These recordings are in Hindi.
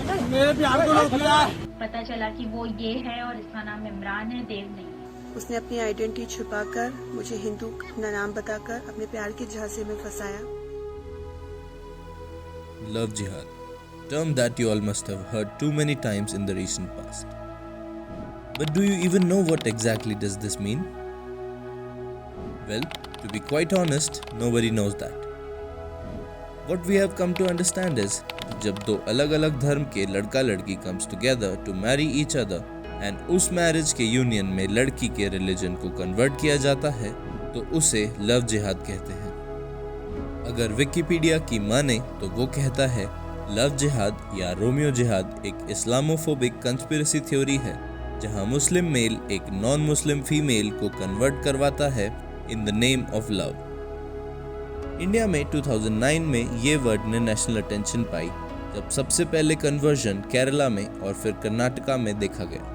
मेरे प्यार को रोक लिया। पता चला कि वो ये है और इसका नाम इमरान है, देव नहीं। उसने अपनी आइडेंटिटी छुपाकर मुझे हिंदू अपना नाम बताकर अपने प्यार के झांसे में फंसाया। Love jihad, term that you all must have heard too many times in the recent past. But do you even know what exactly does this mean? Well, to be quite honest, nobody knows that. What we have come to understand is, जब दो अलग-अलग धर्म के लड़का लड़की comes together to marry each other and उस मैरिज के यूनियन में लड़की के रिलीजन को कन्वर्ट किया जाता है, तो उसे लव जिहाद कहते हैं। अगर विकिपीडिया की माने तो वो कहता है लव जिहाद या रोमियो जिहाद एक इस्लामोफोबिक कंस्पिरेसी थ्योरी है, जहां मुस्लिम मेल एक नॉन मुस्लिम फीमेल को कन्वर्ट करवाता है in the name of love. India में 2009 में ये वर्ड ने नेशनल अटेंशन पाई, जब सबसे पहले कन्वर्जन केरला में और फिर कर्नाटका में देखा गया।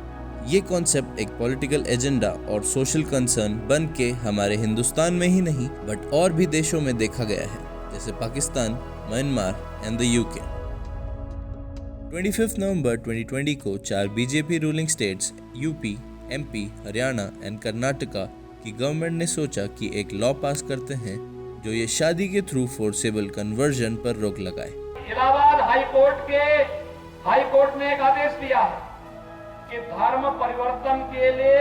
ये कॉन्सेप्ट एक पॉलिटिकल एजेंडा और सोशल कंसर्न बन के हमारे हिंदुस्तान में ही नहीं बट और भी देशों में देखा गया है, जैसे Pakistan, Myanmar and the UK. 25 नवंबर 2020 को 4 BJP ruling states UP, MP, Haryana and Karnataka की गवर्नमेंट ने सोचा कि एक लॉ पास करते हैं जो ये शादी के थ्रू फोर्सेबल कन्वर्जन पर रोक लगाए। इलाहाबाद हाई कोर्ट ने एक आदेश दिया कि धर्म परिवर्तन के लिए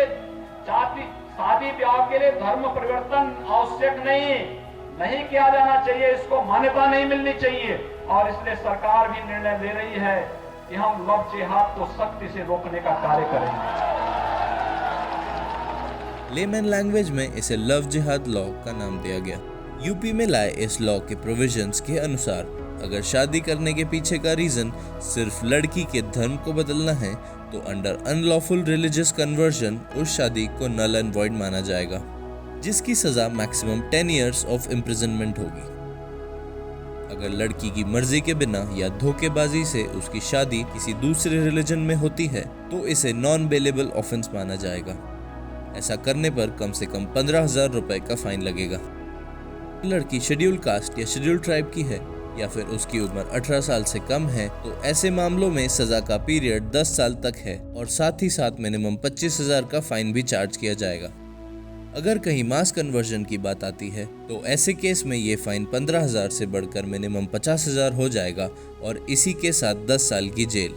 शादी ब्याह के लिए धर्म परिवर्तन आवश्यक नहीं किया जाना चाहिए, इसको मान्यता नहीं मिलनी चाहिए। और इसलिए सरकार भी निर्णय ले रही है कि हम लव जिहाद को सख्ती से रोकने का कार्य करेंगे। लेमैन लैंग्वेज में इसे लव जिहाद लॉ का नाम दिया गया। यूपी में लाए इस लॉ के प्रोविजंस के अनुसार अगर शादी करने के पीछे का रीजन सिर्फ लड़की के धर्म को बदलना है, तो अंडर अनलॉफुल रिलीजियस कन्वर्जन उस शादी को नल एंड वॉइड माना जाएगा, जिसकी सजा मैक्सिमम 10 इयर्स ऑफ इम्प्रिजनमेंट होगी। अगर लड़की की मर्जी के बिना या धोखेबाजी से उसकी शादी किसी दूसरे रिलीजन में होती है, तो इसे नॉन बेलेबल ऑफेंस माना जाएगा। ऐसा करने पर कम से कम 15,000 रुपए का फाइन लगेगा। लड़की शेड्यूल कास्ट या शेड्यूल ट्राइब की है या फिर उसकी उम्र 18 साल से कम है, तो ऐसे मामलों में सजा का पीरियड 10 साल तक है और साथ ही साथ मिनिमम 25,000 का फाइन भी चार्ज किया जाएगा। अगर कहीं मास कन्वर्जन की बात आती है, तो ऐसे केस में ये फाइन 15,000 से बढ़कर मिनिमम 50,000 हो जाएगा और इसी के साथ 10 साल की जेल।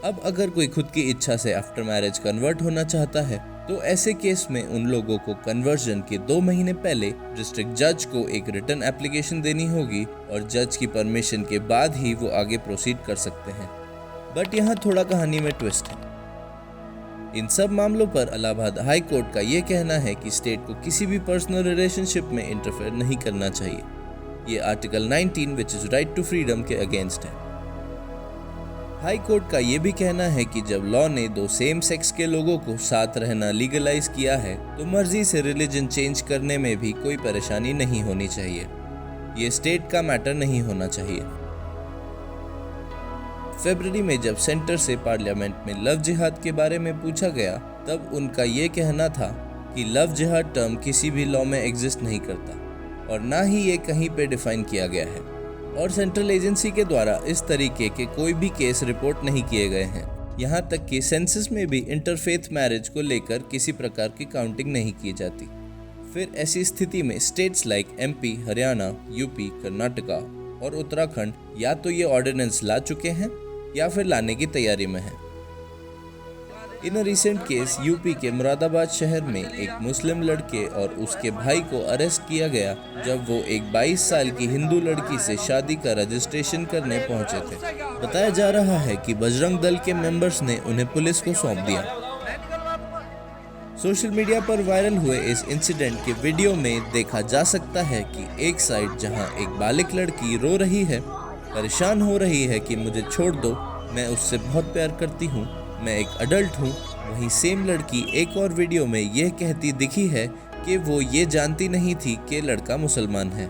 अब अगर कोई खुद की इच्छा से आफ्टर मैरिज कन्वर्ट होना चाहता है, तो ऐसे केस में उन लोगों को कन्वर्जन के 2 महीने पहले डिस्ट्रिक्ट जज को एक रिटन एप्लीकेशन देनी होगी और जज की परमिशन के बाद ही वो आगे प्रोसीड कर सकते हैं। बट यहाँ थोड़ा कहानी में ट्विस्ट है। इन सब मामलों पर इलाहाबाद हाई कोर्ट का ये कहना है कि स्टेट को किसी भी पर्सनल रिलेशनशिप में इंटरफेयर नहीं करना चाहिए। ये article 19 which is right to freedom के अगेंस्ट है। हाई कोर्ट का ये भी कहना है कि जब लॉ ने 2 सेम सेक्स के लोगों को साथ रहना लीगलाइज किया है, तो मर्जी से रिलीजन चेंज करने में भी कोई परेशानी नहीं होनी चाहिए। ये स्टेट का मैटर नहीं होना चाहिए। फरवरी में जब सेंटर से पार्लियामेंट में लव जिहाद के बारे में पूछा गया, तब उनका ये कहना था कि लव जिहाद टर्म किसी भी लॉ में एग्जिस्ट नहीं करता और ना ही ये कहीं पे डिफाइन किया गया है और सेंट्रल एजेंसी के द्वारा इस तरीके के कोई भी केस रिपोर्ट नहीं किए गए हैं। यहाँ तक कि सेंसस में भी इंटरफेथ मैरिज को लेकर किसी प्रकार की काउंटिंग नहीं की जाती। फिर ऐसी स्थिति में states like MP, Haryana, UP, Karnataka और उत्तराखंड या तो ये ऑर्डिनेंस ला चुके हैं या फिर लाने की तैयारी में है। इन अ रिसेंट केस यूपी के मुरादाबाद शहर में एक मुस्लिम लड़के और उसके भाई को अरेस्ट किया गया जब वो एक 22 साल की हिंदू लड़की से शादी का रजिस्ट्रेशन करने पहुंचे थे। बताया जा रहा है कि बजरंग दल के मेंबर्स ने उन्हें पुलिस को सौंप दिया। सोशल मीडिया पर वायरल हुए इस इंसिडेंट के वीडियो में देखा जा सकता है कि एक साइड जहां एक बालिग लड़की रो रही है, परेशान हो रही है कि मुझे छोड़ दो, मैं उससे बहुत प्यार करती हूँ, मैं एक अडल्ट हूँ, वहीं सेम लड़की एक और वीडियो में यह कहती दिखी है कि वो ये जानती नहीं थी कि लड़का मुसलमान है।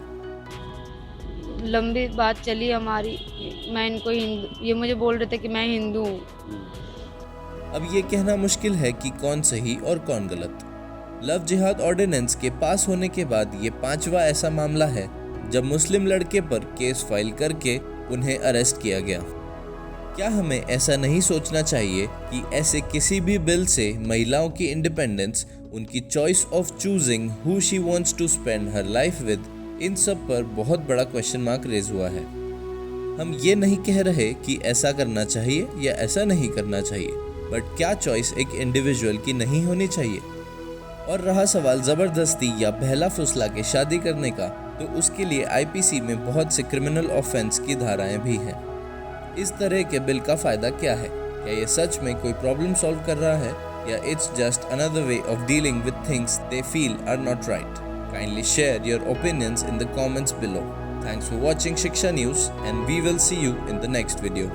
लंबी बात चली हमारी, मैं इनको ये मुझे बोल रहे थे कि मैं हिंदू हूँ। अब ये कहना मुश्किल है कि कौन सही और कौन गलत। लव जिहाद ऑर्डिनेंस के पास होने के बाद ये 5वां ऐसा मामला है जब मुस्लिम लड़के पर केस फाइल करके उन्हें अरेस्ट किया गया। क्या हमें ऐसा नहीं सोचना चाहिए कि ऐसे किसी भी बिल से महिलाओं की इंडिपेंडेंस, उनकी choice of choosing who she wants to spend her life with, इन सब पर बहुत बड़ा क्वेश्चन मार्क रेज हुआ है। हम ये नहीं कह रहे कि ऐसा करना चाहिए या ऐसा नहीं करना चाहिए, बट क्या चॉइस एक इंडिविजुअल की नहीं होनी चाहिए? और रहा सवाल ज़बरदस्ती या पहला फुसला के शादी करने का, तो उसके लिए आईपीसी में बहुत से क्रिमिनल ऑफेंस की धाराएं भी हैं। इस तरह के बिल का फ़ायदा क्या है? क्या ये सच में कोई प्रॉब्लम सॉल्व कर रहा है, या it's just another way of dealing with things they feel are not right? Kindly share your opinions in the comments below. Thanks for watching Shiksha News, and we will see you in the next video.